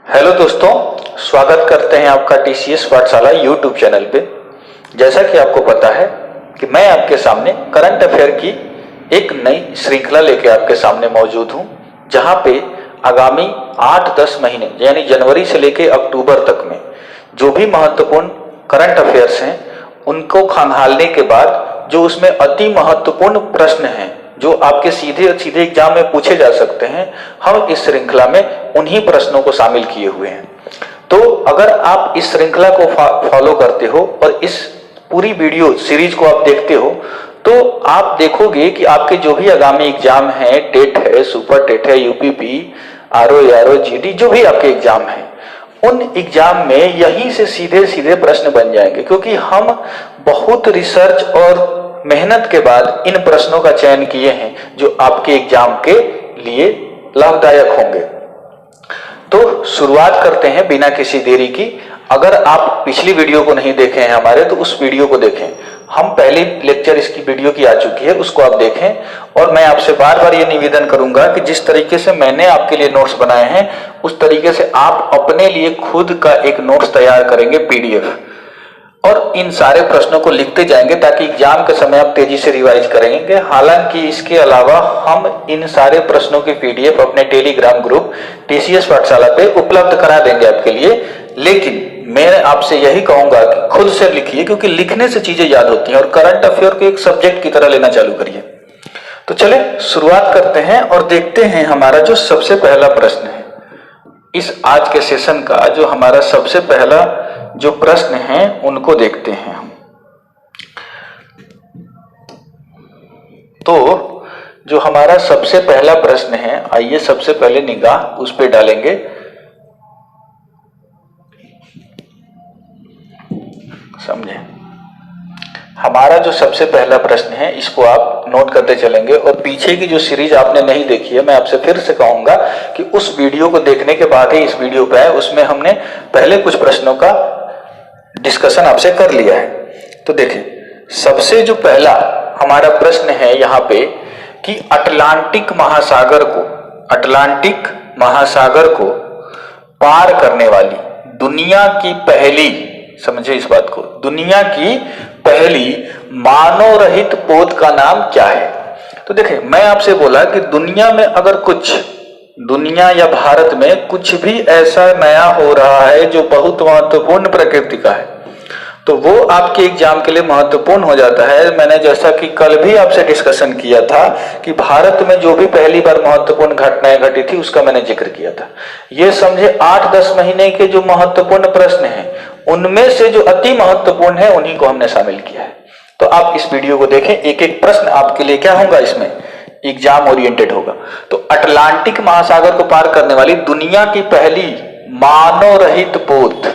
Hello दोस्तों, स्वागत करते हैं आपका टीसीएस पाठशाला यूट्यूब चैनल पे। जैसा कि आपको पता है कि मैं आपके सामने करंट अफेयर की एक नई श्रृंखला लेके आपके सामने मौजूद हूं, जहां पे आगामी 8-10 महीने यानी जनवरी से लेके अक्टूबर तक में जो भी महत्वपूर्ण करंट अफेयर्स हैं उनको खंगालने के बाद जो उसमें अति महत्वपूर्ण प्रश्न हैं जो आपके सीधे सीधे एग्जाम में पूछे जा सकते हैं, हम इस श्रृंखला में उन्हीं प्रश्नों को शामिल किए हुए हैं। तो अगर आप इस श्रृंखला को फॉलो करते हो और इस पूरी वीडियो सीरीज को आप देखते हो तो आप देखोगे कि आपके जो भी आगामी एग्जाम है, टेट है, सुपर टेट है, यूपीपी, आरओ, जीडी, जो भी आपके एग्जाम है, उन एग्जाम में यहीं से सीधे सीधे प्रश्न बन जाएंगे, क्योंकि हम बहुत रिसर्च और मेहनत के बाद इन प्रश्नों का चयन किए हैं जो आपके एग्जाम के लिए लाभदायक होंगे। तो शुरुआत करते हैं बिना किसी देरी की। अगर आप पिछली वीडियो को नहीं देखे हैं हमारे, तो उस वीडियो को देखें। हम पहले लेक्चर इसकी वीडियो की आ चुकी है, उसको आप देखें। और मैं आपसे बार बार ये निवेदन करूंगा कि जिस तरीके से मैंने आपके लिए नोट्स बनाए हैं उस तरीके से आप अपने लिए खुद का एक नोट्स तैयार करेंगे पीडीएफ, और इन सारे प्रश्नों को लिखते जाएंगे ताकि एग्जाम के समय आप तेजी से रिवाइज करेंगे। हालांकि इसके अलावा हम इन सारे प्रश्नों की पीडीएफ अपने टेलीग्राम ग्रुप टीसीएस पाठशाला पे उपलब्ध करा देंगे आपके लिए, लेकिन मैं आपसे यही कहूंगा कि खुद से लिखिए, क्योंकि लिखने से चीजें याद होती हैं और करंट अफेयर को एक सब्जेक्ट की तरह लेना चालू करिए। तो चले शुरुआत करते हैं और देखते हैं हमारा जो सबसे पहला प्रश्न है इस आज के सेशन का। जो हमारा सबसे पहला जो प्रश्न है उनको देखते हैं हम। तो जो हमारा सबसे पहला प्रश्न है, आइए सबसे पहले निगाह उस पे डालेंगे। समझे, हमारा जो सबसे पहला प्रश्न है इसको आप नोट करते चलेंगे। और पीछे की जो सीरीज आपने नहीं देखी है, मैं आपसे फिर से कहूंगा कि उस वीडियो को देखने के बाद ही इस वीडियो पे आए। उसमें हमने पहले कुछ प्रश्नों का डिस्कशन आपसे कर लिया है। तो देखें, सबसे जो पहला हमारा प्रश्न है यहाँ पे कि अटलांटिक महासागर को पार करने वाली दुनिया की पहली, समझे इस बात को, दुनिया की पहली मानव रहित पोत का नाम क्या है? तो देखें, मैं आपसे बोला कि दुनिया में अगर दुनिया या भारत में कुछ भी ऐसा नया हो रहा है जो बहुत महत्वपूर्ण प्रकृति का है, तो वो आपके एग्जाम के लिए महत्वपूर्ण हो जाता है। मैंने जैसा कि कल भी आपसे डिस्कशन किया था कि भारत में जो भी पहली बार महत्वपूर्ण घटनाएं घटी थी उसका मैंने जिक्र किया था। ये समझे 8-10 महीने के जो महत्वपूर्ण प्रश्न हैं उनमें से जो अति महत्वपूर्ण है उन्हीं को हमने शामिल किया है। तो आप इस वीडियो को देखें, एक एक प्रश्न आपके लिए क्या होगा, इसमें एग्जाम ओरिएंटेड होगा। तो अटलांटिक महासागर को पार करने वाली दुनिया की पहली मानव रहित पोत,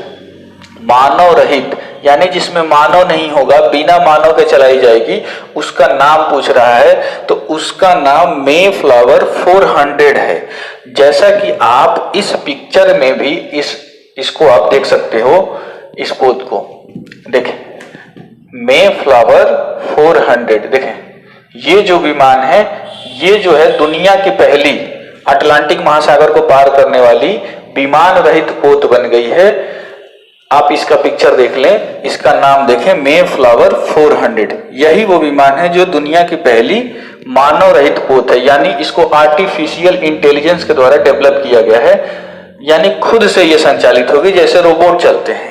मानव रहित यानी जिसमें मानव नहीं होगा, बिना मानव के चलाई जाएगी, उसका नाम पूछ रहा है। तो उसका नाम मेफ्लावर 400 है। जैसा कि आप इस पिक्चर में भी इसको आप देख सकते हो, इस पोत को देखें, मेफ्लावर 400। देखें, ये जो विमान है ये जो है दुनिया की पहली अटलांटिक महासागर को पार करने वाली विमान रहित पोत बन गई है। आप इसका पिक्चर देख लें, इसका नाम देखें, मेफ्लावर 400। यही वो विमान है जो दुनिया की पहली मानव रहित पोत है, यानी इसको आर्टिफिशियल इंटेलिजेंस के द्वारा डेवलप किया गया है, यानी खुद से ये संचालित होगी जैसे रोबोट चलते हैं।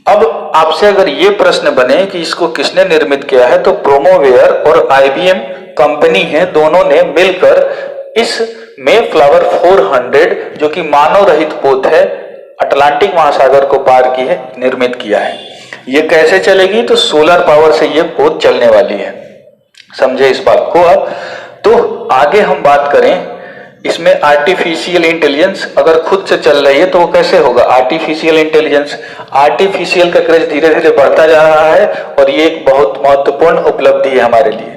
अब आपसे अगर ये प्रश्न बने कि इसको किसने निर्मित किया है, तो प्रोमोवेयर और आईबीएम कंपनी है, दोनों ने मिलकर इस मेफ्लावर 400 जो कि मानव रहित पोत है, अटलांटिक महासागर को पार की है, निर्मित किया है। ये कैसे चलेगी? तो सोलर पावर से ये पोत चलने वाली है। समझे इस बात को आप? तो आगे हम बात करें, इसमें आर्टिफिशियल इंटेलिजेंस अगर खुद से चल रही है तो वो कैसे होगा? आर्टिफिशियल इंटेलिजेंस, आर्टिफिशियल का क्रेज धीरे धीरे बढ़ता जा रहा है और ये एक बहुत महत्वपूर्ण उपलब्धि है हमारे लिए,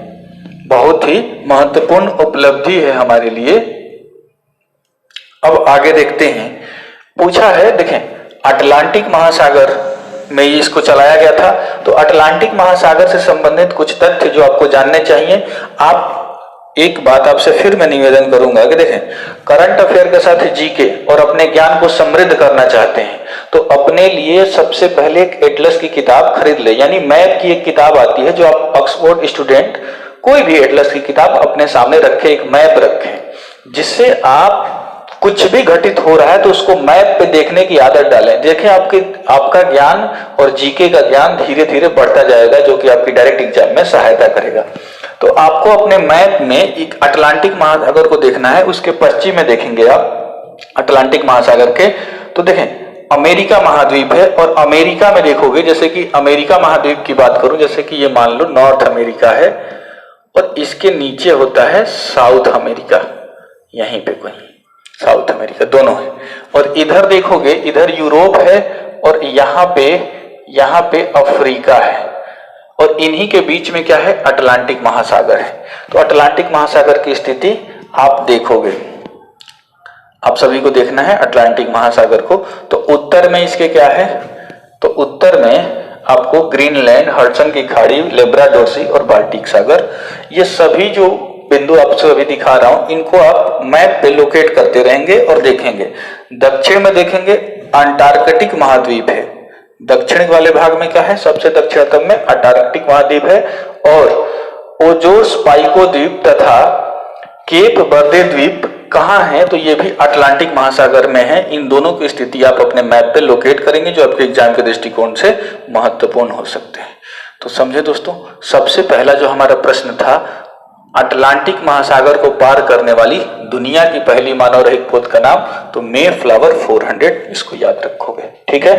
बहुत ही महत्वपूर्ण उपलब्धि है हमारे लिए। अब आगे देखते हैं, पूछा है, देखें, अटलांटिक महासागर में इसको चलाया गया था। तो अटलांटिक महासागर से संबंधित कुछ तथ्य जो आपको जानने चाहिए, आप एक बात आपसे फिर मैं निवेदन करूंगा कि देखें, करंट अफेयर के साथ जीके और अपने ज्ञान को समृद्ध करना चाहते हैं तो अपने लिए सबसे पहले एक एटलस की किताब खरीद ले, यानी मैप की एक किताब आती है जो आप ऑक्सफोर्ड स्टूडेंट कोई भी एटलस की किताब अपने सामने रखें, एक मैप रखें, जिससे आप कुछ भी घटित हो रहा है तो उसको मैप पे देखने की आदत डालें। देखें आपका ज्ञान और जीके का ज्ञान धीरे धीरे बढ़ता जाएगा, जो कि आपकी डायरेक्ट एग्जाम में सहायता करेगा। तो आपको अपने मैप में एक अटलांटिक महासागर को देखना है, उसके पश्चिम में देखेंगे आप अटलांटिक महासागर के, तो देखें अमेरिका महाद्वीप है और अमेरिका में देखोगे, जैसे कि अमेरिका महाद्वीप की बात करूं, जैसे कि ये मान लो नॉर्थ अमेरिका है और इसके नीचे होता है साउथ अमेरिका, यहीं पे कोई साउथ अमेरिका दोनों है, और इधर देखोगे इधर यूरोप है और यहाँ पे अफ्रीका है, और इन्हीं के बीच में क्या है, अटलांटिक महासागर है। तो अटलांटिक महासागर की स्थिति आप देखोगे, आप सभी को देखना है अटलांटिक महासागर को। तो उत्तर में इसके क्या है, तो उत्तर में आपको ग्रीनलैंड, हडसन की खाड़ी, लेब्राडोर सी और बाल्टिक सागर, ये सभी जो बिंदु आपसे अभी दिखा रहा हूं इनको आप मैप पे लोकेट करते रहेंगे और देखेंगे। दक्षिण में देखेंगे अंटार्कटिक महाद्वीप है, दक्षिण वाले भाग में क्या है, सबसे दक्षिणतम में अंटार्कटिक महाद्वीप है, और ओजोर्स पाइको द्वीप तथा केप बर्दे द्वीप कहाँ है, तो ये भी अटलांटिक महासागर में है। इन दोनों की स्थिति आप अपने मैप पे लोकेट करेंगे, जो आपके एग्जाम के दृष्टिकोण से महत्वपूर्ण हो सकते हैं। तो समझे दोस्तों, सबसे पहला जो हमारा प्रश्न था, अटलांटिक महासागर को पार करने वाली दुनिया की पहली मानव रहित पोत का नाम, तो मे फ्लावर 400, इसको याद रखोगे। ठीक है,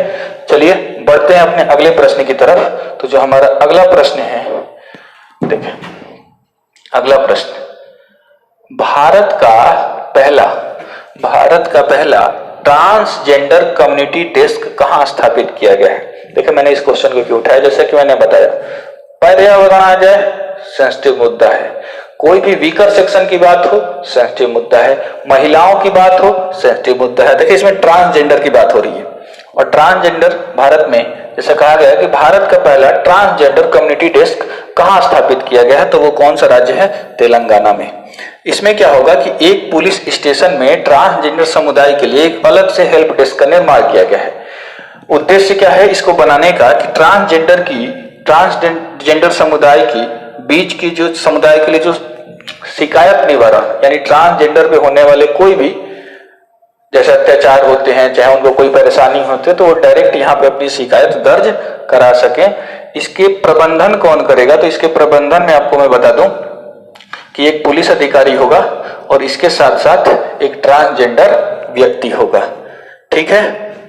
चलिए बढ़ते हैं अपने अगले प्रश्न की तरफ। तो जो हमारा अगला प्रश्न है, देखिए अगला प्रश्न, भारत का पहला ट्रांसजेंडर कम्युनिटी डेस्क कहां स्थापित किया गया है। देखिए मैंने इस क्वेश्चन को क्यों उठाया, जैसे कि मैंने बताया पर्यावरण आ जाए सेंसिटिव मुद्दा है, कोई भी वीकर सेक्शन की बात हो सेंसिटिव मुद्दा है, महिलाओं की बात हो सेंसिटिव मुद्दा है। देखिए इसमें ट्रांसजेंडर की बात हो रही है, और ट्रांसजेंडर भारत में जैसा कहा गया कि भारत का पहला ट्रांसजेंडर कम्युनिटी डेस्क कहां स्थापित किया गया है, तो वो कौन सा राज्य है, तेलंगाना में। इसमें क्या होगा कि एक पुलिस स्टेशन में ट्रांसजेंडर समुदाय के लिए एक अलग से हेल्प डेस्क का निर्माण किया गया है। उद्देश्य क्या है इसको बनाने का कि ट्रांसजेंडर समुदाय की बीच की जो समुदाय के लिए जो शिकायत निवारण, यानी ट्रांसजेंडर पे होने वाले कोई भी जैसे अत्याचार होते हैं, चाहे उनको कोई परेशानी होती है, तो वो डायरेक्ट यहाँ पे अपनी शिकायत दर्ज करा सके। इसके प्रबंधन कौन करेगा, तो इसके प्रबंधन में आपको मैं बता दूं कि एक पुलिस अधिकारी होगा और इसके साथ साथ एक ट्रांसजेंडर व्यक्ति होगा। ठीक है,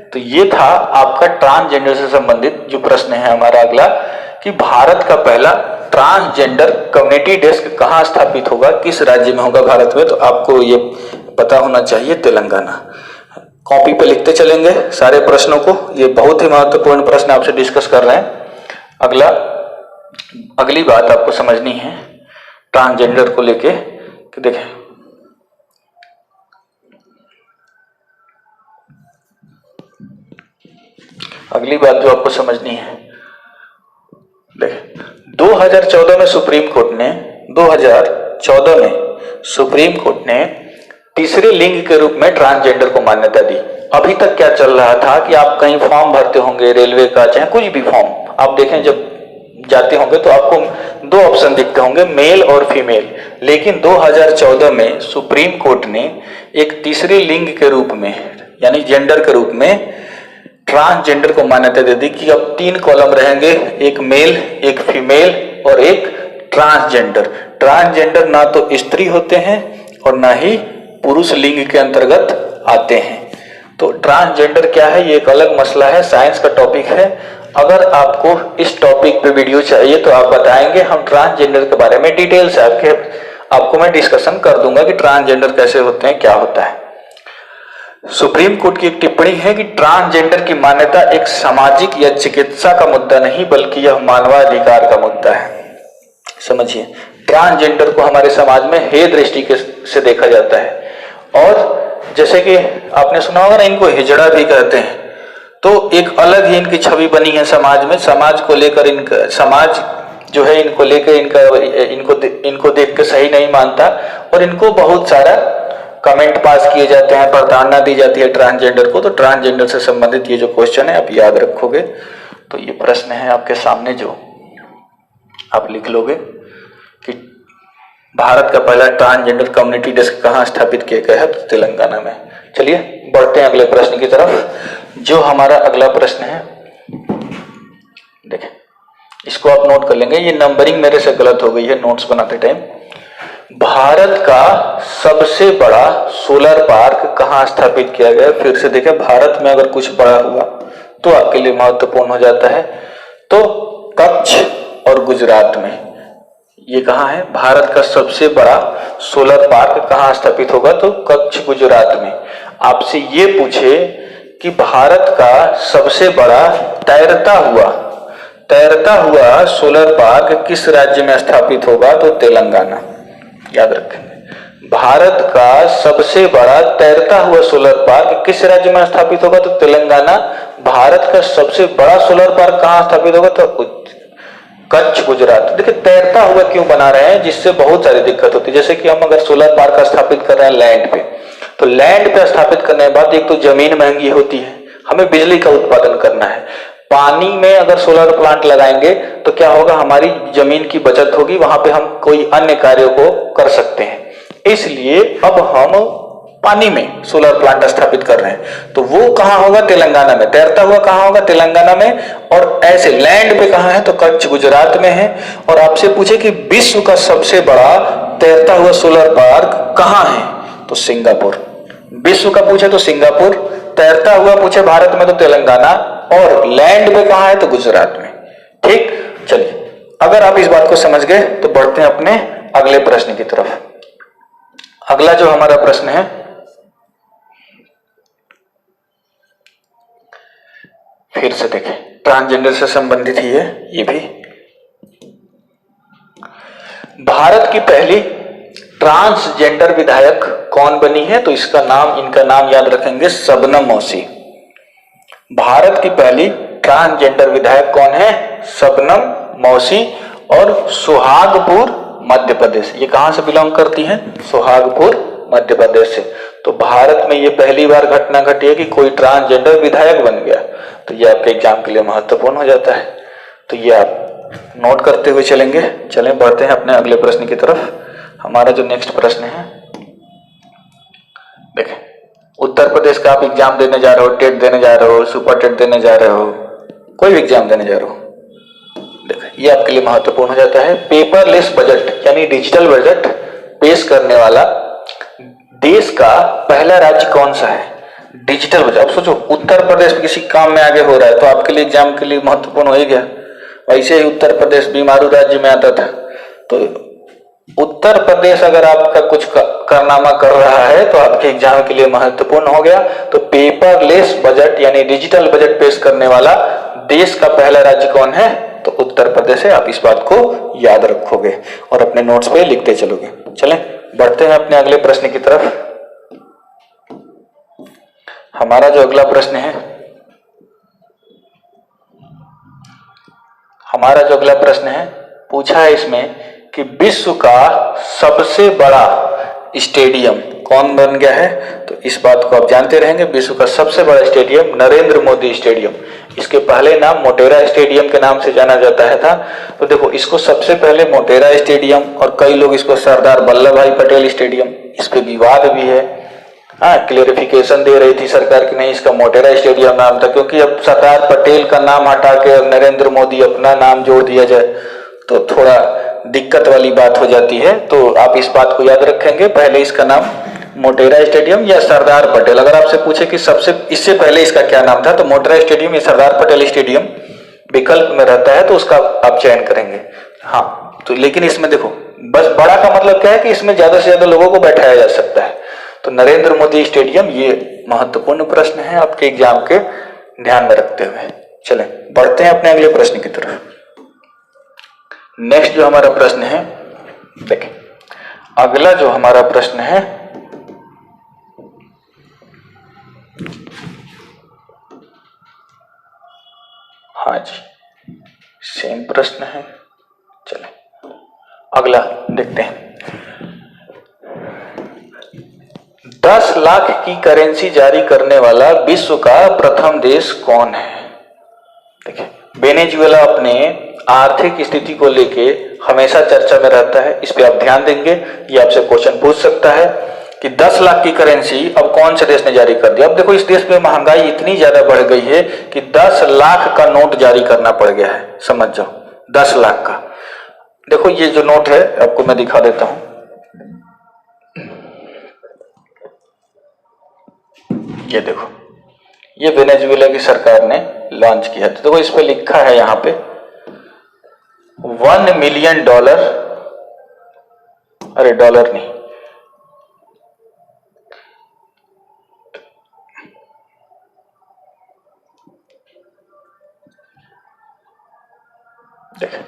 तो ये था आपका ट्रांसजेंडर से संबंधित जो प्रश्न है हमारा अगला, कि भारत का पहला ट्रांसजेंडर कम्युनिटी डेस्क कहां स्थापित होगा, किस राज्य में होगा भारत में, तो आपको ये पता होना चाहिए, तेलंगाना। कॉपी पे लिखते चलेंगे सारे प्रश्नों को, ये बहुत ही महत्वपूर्ण प्रश्न आपसे डिस्कस कर रहे हैं। अगली बात आपको समझनी है ट्रांसजेंडर को लेके, कि देखें अगली बात जो आपको समझनी है, देखें 2014 में सुप्रीम कोर्ट ने तीसरे लिंग के रूप में ट्रांसजेंडर को मान्यता दी। अभी तक क्या चल रहा था कि आप कहीं फॉर्म भरते होंगे, रेलवे का चाहे कुछ भी फॉर्म आप देखें, जब जाते होंगे तो आपको दो ऑप्शन दिखते होंगे, मेल और फीमेल। लेकिन 2014 में सुप्रीम कोर्ट ने एक तीसरे लिंग के रूप में, यानी जेंडर के रूप में ट्रांसजेंडर को मान्यता दे दी कि अब 3 कॉलम रहेंगे, एक मेल, एक फीमेल और एक ट्रांसजेंडर। ट्रांसजेंडर ना तो स्त्री होते हैं और ना ही पुरुष लिंग के अंतर्गत आते हैं। तो ट्रांसजेंडर क्या है ये एक अलग मसला है, साइंस का टॉपिक है। अगर आपको इस टॉपिक पे वीडियो चाहिए तो आप बताएंगे, हम ट्रांसजेंडर के बारे में डिटेल से आपको मैं डिस्कशन कर दूंगा कि ट्रांसजेंडर कैसे होते हैं, क्या होता है। सुप्रीम कोर्ट की एक टिप्पणी है कि ट्रांसजेंडर की मान्यता एक सामाजिक या चिकित्सा का मुद्दा नहीं, बल्कि यह मानवाधिकार का मुद्दा है। समझिए, ट्रांसजेंडर को हमारे समाज में हे दृष्टि से देखा जाता है, और जैसे कि आपने सुना होगा ना, इनको हिजड़ा भी कहते हैं। तो एक अलग ही इनकी छवि बनी है समाज में। समाज को लेकर इनका समाज जो है इनको लेके इनको देख के सही नहीं मानता और इनको बहुत सारा कमेंट पास किए जाते हैं, प्रताड़ना दी जाती है ट्रांसजेंडर को। तो ट्रांसजेंडर से संबंधित ये जो क्वेश्चन है आप याद रखोगे। तो ये प्रश्न है आपके सामने जो आप लिख लोगे कि भारत का पहला ट्रांसजेंडर कम्युनिटी डेस्क कहाँ स्थापित किया गया है? तो तेलंगाना में। चलिए बढ़ते हैं अगले प्रश्न की तरफ। जो हमारा अगला प्रश्न है, देखें इसको आप नोट कर लेंगे, ये नंबरिंग मेरे से गलत हो गई है नोट्स बनाते टाइम। भारत का सबसे बड़ा सोलर पार्क कहाँ स्थापित किया गया? फिर से देखें, भारत में अगर कुछ बड़ा हुआ तो आपके लिए महत्वपूर्ण हो जाता है। तो कच्छ और गुजरात में। ये कहाँ है? भारत का सबसे बड़ा सोलर पार्क कहाँ स्थापित होगा? तो कच्छ गुजरात में। आपसे ये पूछे कि भारत का सबसे बड़ा तैरता हुआ सोलर पार्क किस राज्य में स्थापित होगा? तो तेलंगाना। याद रखेंगे, भारत का सबसे बड़ा तैरता हुआ सोलर पार्क किस राज्य में स्थापित होगा? तो तेलंगाना। भारत का सबसे बड़ा सोलर पार्क कहाँ स्थापित होगा? तो कच्छ गुजरात। देखिए तैरता हुआ क्यों बना रहे हैं, जिससे बहुत सारी दिक्कत होती है। जैसे कि हम अगर सोलर पार्क स्थापित कर रहे हैं लैंड पे, तो लैंड पे स्थापित करने के बाद एक तो जमीन महंगी होती है, हमें बिजली का उत्पादन करना है। पानी में अगर सोलर प्लांट लगाएंगे तो क्या होगा, हमारी जमीन की बचत होगी, वहां पे हम कोई अन्य कार्यों को कर सकते हैं। इसलिए अब हम पानी में सोलर प्लांट स्थापित कर रहे हैं। तो वो कहां होगा? तेलंगाना में। तैरता हुआ कहां होगा? तेलंगाना में। और ऐसे लैंड पे कहां है? तो कच्छ गुजरात में है। और आपसे पूछे कि विश्व का सबसे बड़ा तैरता हुआ सोलर पार्क कहां है? तो सिंगापुर। विश्व का पूछे तो सिंगापुर, तैरता हुआ पूछे भारत में तो तेलंगाना, और लैंड पे कहां है? तो गुजरात में। ठीक, चलिए अगर आप इस बात को समझ गए तो बढ़ते हैं अपने अगले प्रश्न की तरफ। अगला जो हमारा प्रश्न है, फिर से देखें, ट्रांसजेंडर से संबंधित ही है ये भी। भारत की पहली ट्रांसजेंडर विधायक कौन बनी है? तो इनका नाम याद रखेंगे, शबनम मौसी। भारत की पहली ट्रांसजेंडर विधायक कौन है? शबनम मौसी। और सुहागपुर मध्य प्रदेश। ये कहां से बिलोंग करती हैं? सुहागपुर मध्य प्रदेश से। तो भारत में ये पहली बार घटना घटी है कि कोई ट्रांसजेंडर विधायक बन गया। तो ये आपके एग्जाम के लिए महत्वपूर्ण हो जाता है। तो ये आप नोट करते हुए चलेंगे। चलें बढ़ते हैं अपने अगले प्रश्न की तरफ। हमारा जो नेक्स्ट प्रश्न है, देखें उत्तर प्रदेश का आप एग्जाम देने जा रहे हो, टेट देने जा रहे हो, सुपर टेट देने जा रहे हो, कोई भी एग्जाम देने जा रहे हो, देखिए ये आपके लिए महत्वपूर्ण हो जाता है। पेपरलेस बजट यानी डिजिटल बजट पेश करने वाला देश का पहला राज्य कौन सा है? Digital budget. अब सोचो, उत्तर प्रदेश किसी काम में आगे हो रहा है तो आपके लिए एग्जाम के लिए महत्वपूर्ण हो ही गया। वैसे ही उत्तर प्रदेश बीमारू राज्य में आता था। तो उत्तर प्रदेश अगर आपका कुछ कारनामा कर रहा है तो आपके एग्जाम के लिए महत्वपूर्ण हो गया। तो पेपरलेस बजट यानी डिजिटल बजट पेश करने वाला देश का पहला राज्य कौन है? तो उत्तर प्रदेश है। आप इस बात को याद रखोगे और अपने नोट्स पे लिखते चलोगे। चलें बढ़ते हैं अपने अगले प्रश्न की तरफ। हमारा जो अगला प्रश्न है, पूछा है इसमें कि विश्व का सबसे बड़ा स्टेडियम कौन बन गया है? तो इस बात को आप जानते रहेंगे। विश्व का सबसे बड़ा स्टेडियम नरेंद्र मोदी स्टेडियम। इसके पहले नाम मोटेरा स्टेडियम के नाम से जाना जाता है था। तो देखो इसको सबसे पहले मोटेरा स्टेडियम, और कई लोग इसको सरदार वल्लभ भाई पटेल स्टेडियम, इस पे विवाद भी है। क्लियरिफिकेशन दे रही थी सरकार की नहीं, इसका मोटेरा स्टेडियम नाम था, क्योंकि अब सरदार पटेल का नाम हटा के नरेंद्र मोदी अपना नाम जोड़ दिया जाए तो थोड़ा दिक्कत वाली बात हो जाती है। तो आप इस बात को याद रखेंगे, पहले इसका नाम मोटेरा स्टेडियम या सरदार पटेल। अगर आपसे पूछे कि सबसे इससे पहले इसका क्या नाम था, तो मोटेरा स्टेडियम या सरदार पटेल स्टेडियम विकल्प में रहता है, तो उसका आप चयन करेंगे। हाँ, तो लेकिन इसमें देखो बस बड़ा का मतलब क्या है कि इसमें ज्यादा से ज्यादा लोगों को बैठाया जा सकता है। तो नरेंद्र मोदी स्टेडियम, ये महत्वपूर्ण प्रश्न है आपके एग्जाम के ध्यान में रखते हुए। चलें बढ़ते हैं अपने अगले प्रश्न की तरफ। नेक्स्ट जो हमारा प्रश्न है, देखें अगला जो हमारा प्रश्न है, हाँ जी सेम प्रश्न है। अगला देखते हैं, 10 लाख की करेंसी जारी करने वाला विश्व का प्रथम देश कौन है? देखिए, वेनेजुएला अपने आर्थिक स्थिति को लेके हमेशा चर्चा में रहता है, इस पे आप ध्यान देंगे। ये आपसे क्वेश्चन पूछ सकता है कि 10 लाख की करेंसी अब कौन से देश ने जारी कर दिया। अब देखो, इस देश में महंगाई इतनी ज्यादा बढ़ गई है कि 10 लाख का नोट जारी करना पड़ गया है, समझ जाओ 10 लाख का। देखो ये जो नोट है आपको मैं दिखा देता हूं, ये देखो, ये वेनेजुएला की सरकार ने लॉन्च किया। तो देखो इस पे लिखा है यहाँ पे $1 मिलियन, अरे डॉलर नहीं, देखो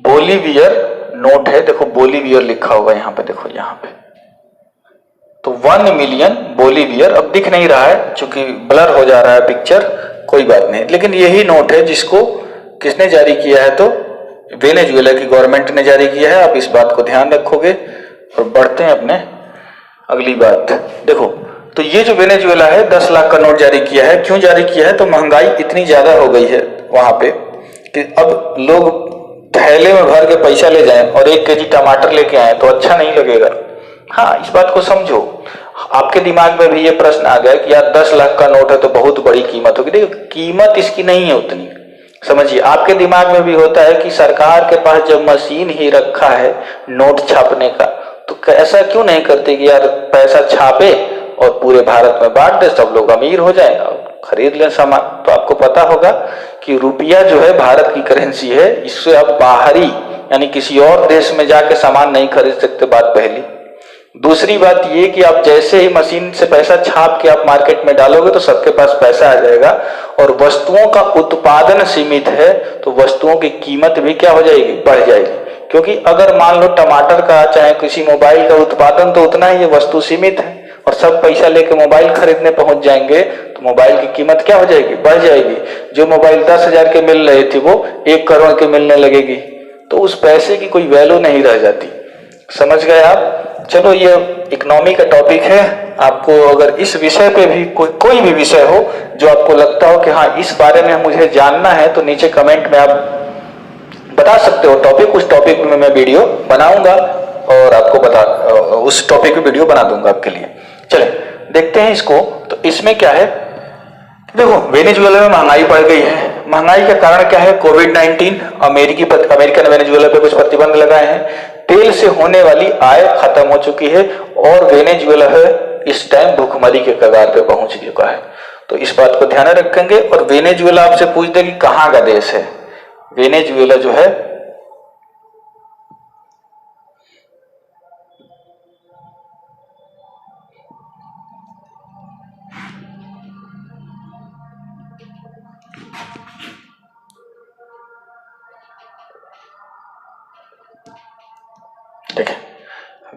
बोलीवियर नोट है, देखो बोलीवियर लिखा हुआ है यहाँ पे, देखो यहाँ पे, तो 1 मिलियन बोलीवियर। अब दिख नहीं रहा है चूंकि ब्लर हो जा रहा है पिक्चर, कोई बात नहीं, लेकिन यही नोट है जिसको किसने जारी किया है, तो वेनेजुएला की गवर्नमेंट ने जारी किया है। आप इस बात को ध्यान रखोगे और बढ़ते हैं अपने अगली बात। देखो, तो ये जो वेनेजुएला है 10 लाख का नोट जारी किया है, क्यों जारी किया है, तो महंगाई इतनी ज्यादा हो गई है वहां पे कि अब लोग थैले में भर के पैसा ले जाएं और 1 केजी टमाटर लेके आए तो अच्छा नहीं लगेगा। हाँ, इस बात को समझो। आपके दिमाग में भी ये प्रश्न आ गया कि यार 10 लाख का नोट है तो बहुत बड़ी कीमत होगी। देखो, कीमत इसकी नहीं है उतनी, समझिए। आपके दिमाग में भी होता है कि सरकार के पास जब मशीन ही रखा है नोट छापने का, तो ऐसा क्यों नहीं करते कि यार पैसा छापे और पूरे भारत में बांट दे, सब लोग अमीर हो जाए और खरीद लें सामान। तो आपको पता होगा कि रुपया जो है भारत की करेंसी है, इससे आप बाहरी यानी किसी और देश में जाके सामान नहीं खरीद सकते, बात पहली। दूसरी बात ये कि आप जैसे ही मशीन से पैसा छाप के आप मार्केट में डालोगे तो सबके पास पैसा आ जाएगा, और वस्तुओं का उत्पादन सीमित है तो वस्तुओं की कीमत भी क्या हो जाएगी, बढ़ जाएगी। क्योंकि अगर मान लो टमाटर का चाहे किसी मोबाइल का उत्पादन तो उतना ही है, वस्तु सीमित है, और सब पैसा लेके मोबाइल खरीदने पहुंच जाएंगे तो मोबाइल की कीमत क्या हो जाएगी, बढ़ जाएगी। जो मोबाइल 10,000 के मिल रही थी वो 1 करोड़ के मिलने लगेगी, तो उस पैसे की कोई वैल्यू नहीं रह जाती। समझ गए आप? चलो, ये इकोनॉमी का टॉपिक है। आपको अगर इस विषय पे भी कोई भी विषय हो जो आपको लगता हो कि हाँ इस बारे में मुझे जानना है, तो नीचे कमेंट में आप बता सकते हो टॉपिक। उस टॉपिक में मैं वीडियो बनाऊंगा और आपको उस टॉपिक पे वीडियो बना दूंगा आपके लिए। चले देखते हैं इसको। तो इसमें क्या है, देखो वेनेजुएला में महंगाई बढ़ गई है। महंगाई का कारण क्या है, कोविड-19। अमेरिका ने वेनेजुएला पे कुछ प्रतिबंध लगाए हैं। तेल से होने वाली आय खत्म हो चुकी है और वेनेजुएला है इस टाइम भूखमरी के कगार पे पहुंच चुका है। तो इस बात को ध्यान रखेंगे। और वेनेजुएला आपसे पूछ दे कि कहां का देश है, वेनेजुएला जो है देखें,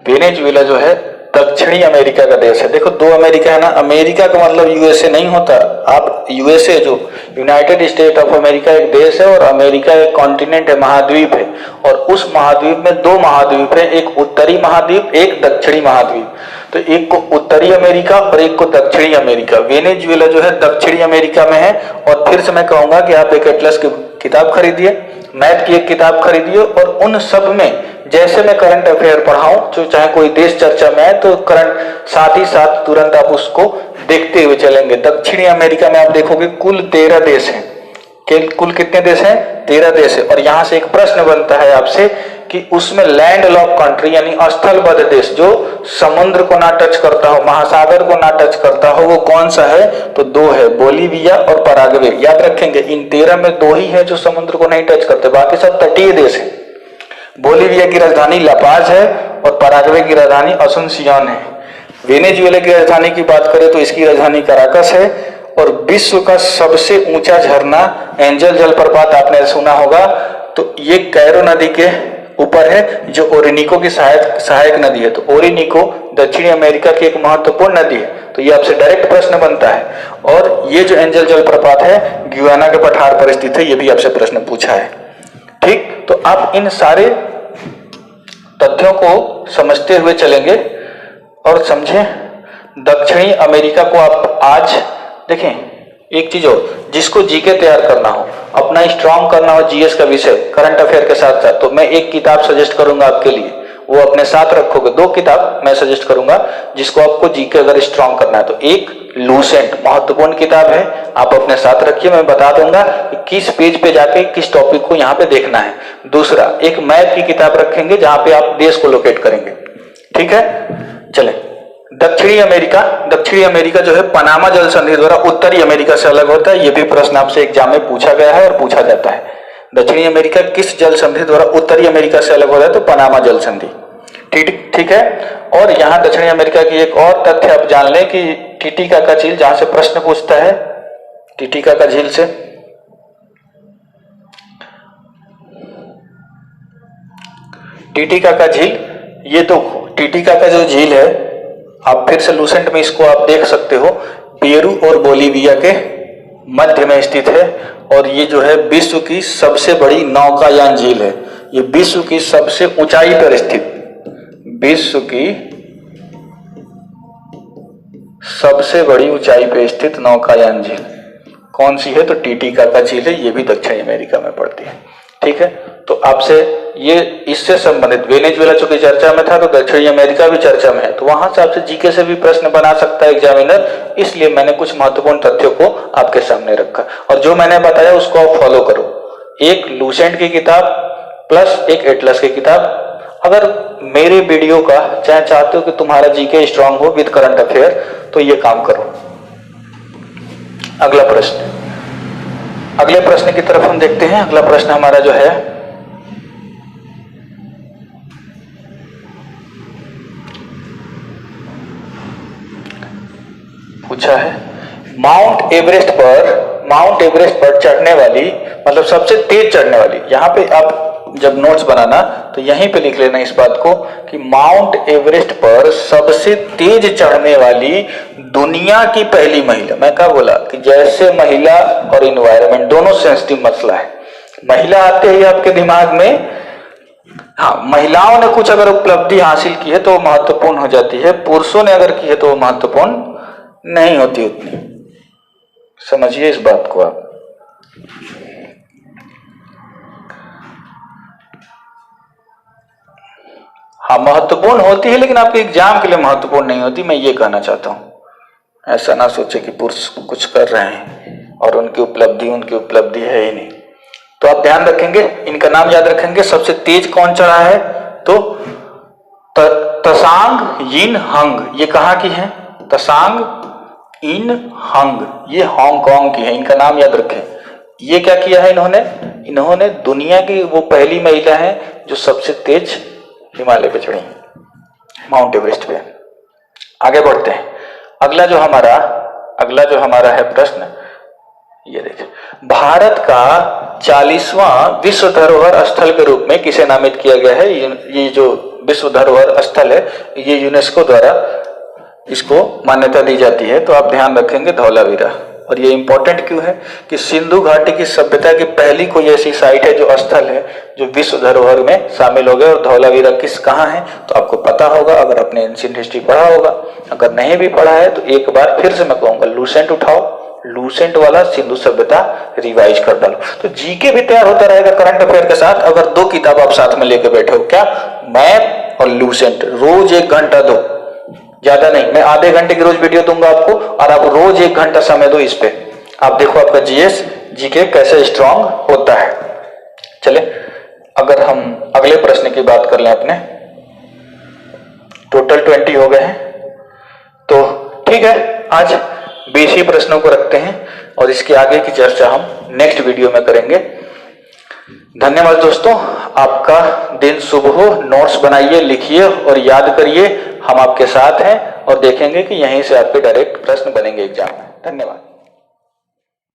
वेनेजुएला जो है दक्षिणी अमेरिका का देश है। देखो 2 अमेरिका है ना, अमेरिका का मतलब यूएसए नहीं होता। आप यूएसए जो यूनाइटेड स्टेट ऑफ अमेरिका एक देश है और अमेरिका एक कॉन्टिनेंट है, महाद्वीप है। और उस महाद्वीप में 2 महाद्वीप है, एक उत्तरी महाद्वीप, एक दक्षिणी महाद्वीप। तो एक को उत्तरी अमेरिका और एक को दक्षिणी अमेरिका। वेनेजुएला जो है दक्षिणी अमेरिका में है। और फिर से मैं कहूंगा कि आप एक एटलस की किताब खरीदिए, मैथ की एक किताब खरीदिए, और उन सब में जैसे मैं करंट अफेयर पढ़ाऊं, जो चाहे कोई देश चर्चा में है तो करंट साथ ही साथ तुरंत आप उसको देखते हुए चलेंगे। दक्षिणी अमेरिका में आप देखोगे कुल 13 देश हैं। कुल कितने देश हैं? 13 देश है। और यहां से एक प्रश्न बनता है आपसे कि उसमें लैंड लॉक कंट्री यानी स्थलबद्ध देश जो समुद्र को ना टच करता हो, महासागर को ना टच करता हो, वो कौन सा है? तो 2 है, बोलीविया और पराग्वे। याद रखेंगे, इन 13 में 2 ही है जो समुद्र को नहीं टच करते, बाकी सब तटीय देश है। बोलीविया की राजधानी लापाज है और पराग्वे की राजधानी असुनसियोन है। वेनेजुएला की राजधानी की बात करें तो इसकी राजधानी कराकस है। और विश्व का सबसे ऊंचा झरना एंजल जलप्रपात आपने सुना होगा, तो ये कैरो नदी के ऊपर है जो ओरिनिको की सहायक नदी है। तो ओरिनिको दक्षिणी अमेरिका की एक महत्वपूर्ण नदी है। तो ये आपसे डायरेक्ट प्रश्न बनता है। और ये जो एंजल जलप्रपात है ग्युयाना के पठार पर स्थित है, ये भी आपसे प्रश्न पूछा है। ठीक, तो आप इन सारे तथ्यों को समझते हुए चलेंगे और समझें। दक्षिणी अमेरिका को आप आज देखें। एक चीज और, जिसको जीके तैयार करना हो, अपना स्ट्रांग करना हो जीएस का विषय करंट अफेयर के साथ साथ, तो मैं एक किताब सजेस्ट करूंगा आपके लिए, वो अपने साथ रखोगे। 2 किताब मैं सजेस्ट करूंगा जिसको आपको जीके अगर स्ट्रांग करना है तो। एक लूसेंट महत्वपूर्ण किताब है, आप अपने साथ रखिए, मैं बता दूंगा कि किस पेज पे जाके किस टॉपिक को यहाँ पे देखना है। दूसरा, एक मैप की किताब रखेंगे जहां पे आप देश को लोकेट करेंगे। ठीक है, चले। दक्षिणी अमेरिका जो है पनामा जल संधि द्वारा उत्तरी अमेरिका से अलग होता है। यह भी प्रश्न आपसे एग्जाम में पूछा गया है और पूछा जाता है। दक्षिणी अमेरिका किस जल संधि द्वारा उत्तरी अमेरिका से अलग होता है? तो पनामा जल संधि। ठीक है। और यहाँ दक्षिणी अमेरिका की एक और तथ्य आप जान लें कि टिटिकाका झील, जहां से प्रश्न पूछता है टिटिकाका झील से, टिटिकाका झील, ये तो टिटिकाका जो झील है, आप फिर से लूसेंट में इसको आप देख सकते हो, पेरू और बोलीविया के मध्य में स्थित है। और ये जो है विश्व की सबसे बड़ी नौकायान झील है। ये विश्व की सबसे ऊंचाई पर स्थित, विश्व की सबसे बड़ी ऊंचाई पर स्थित नौकायान झील कौन सी है? तो टिटिकाका झील है। ये भी दक्षिणी अमेरिका में पड़ती है। ठीक है, तो आपसे ये इससे संबंधित, वेनेजुएला चूंकि चर्चा में था तो दक्षिणी अमेरिका भी चर्चा में है, तो वहां से आपसे जीके से भी प्रश्न बना सकता है एग्जामिनर। इसलिए मैंने कुछ महत्वपूर्ण तथ्यों को आपके सामने रखा और जो मैंने बताया उसको आप फॉलो करो। एक लूसेंट की किताब प्लस एक एटलस की किताब। अगर मेरे वीडियो का चाहते हो कि तुम्हारा जीके स्ट्रांग हो विद करंट अफेयर, तो ये काम करो। अगला प्रश्न, अगले प्रश्न की तरफ हम देखते हैं। अगला प्रश्न हमारा जो है, पूछा है माउंट एवरेस्ट पर चढ़ने वाली, मतलब सबसे तेज चढ़ने वाली, यहाँ पे आप जब नोट्स बनाना तो यहीं पे लिख लेना इस बात को कि माउंट एवरेस्ट पर सबसे तेज चढ़ने वाली दुनिया की पहली महिला। मैं क्या बोला कि जैसे महिला और इन्वायरमेंट दोनों सेंसिटिव मसला है। महिला आते ही आपके दिमाग में, हाँ, महिलाओं ने कुछ अगर उपलब्धि हासिल की है तो वो महत्वपूर्ण हो जाती है, पुरुषों ने अगर की है तो वो महत्वपूर्ण नहीं होती उतनी। समझिए इस बात को आप। हाँ, महत्वपूर्ण होती है लेकिन आपके एग्जाम के लिए महत्वपूर्ण नहीं होती, मैं ये कहना चाहता हूं। ऐसा ना सोचे कि पुरुष कुछ कर रहे हैं और उनकी उपलब्धि है ही नहीं। तो आप ध्यान रखेंगे, इनका नाम याद रखेंगे। सबसे तेज कौन चढ़ा है? तो तसांग यिन हंग। ये कहाँ की है? तसांग इन हंग, ये हांगकांग की है। इनका नाम याद रखें। ये क्या किया है इन्होंने दुनिया की वो पहली महिला है जो सबसे तेज हिमालय पे चढ़ी, माउंट एवरेस्ट पे। आगे बढ़ते हैं। अगला जो हमारा है प्रश्न, ये देखिए, भारत का 40वां विश्व धरोहर स्थल के रूप में किसे नामित किया गया है? ये जो विश्व धरोहर स्थल है ये यूनेस्को द्वारा इसको मान्यता दी जाती है। तो आप ध्यान रखेंगे धौलावीरा। और ये इंपॉर्टेंट क्यों है कि सिंधु घाटी की सभ्यता की पहली कोई ऐसी साइट है जो स्थल है जो विश्व धरोहर में शामिल हो गया। और धौलावीरा कहाँ है तो आपको पता होगा अगर आपने एंशिएंट हिस्ट्री पढ़ा होगा। अगर नहीं भी पढ़ा है तो एक बार फिर से मैं कहूंगा लूसेंट उठाओ, लूसेंट वाला सिंधु सभ्यता रिवाइज कर डालो। तो जीके भी तैयार होता रहेगा करंट अफेयर के साथ अगर 2 किताब आप साथ में लेके बैठे हो। क्या? मैप और लूसेंट। रोज 1 घंटा दो, ज्यादा नहीं, मैं आधे घंटे की रोज वीडियो दूंगा आपको और आप रोज 1 घंटा समय दो इस पे। आप देखो आपका जीके कैसे स्ट्रांग होता है। चले, अगर हम अगले प्रश्न की बात कर लें, अपने टोटल 20 हो गए हैं तो ठीक है, आज 20 ही प्रश्नों को रखते हैं और इसके आगे की चर्चा हम नेक्स्ट वीडियो में करेंगे। धन्यवाद दोस्तों, आपका दिन शुभ हो। नोट्स बनाइए, लिखिए और याद करिए। हम आपके साथ हैं और देखेंगे कि यहीं से आपके डायरेक्ट प्रश्न बनेंगे एग्जाम में। धन्यवाद।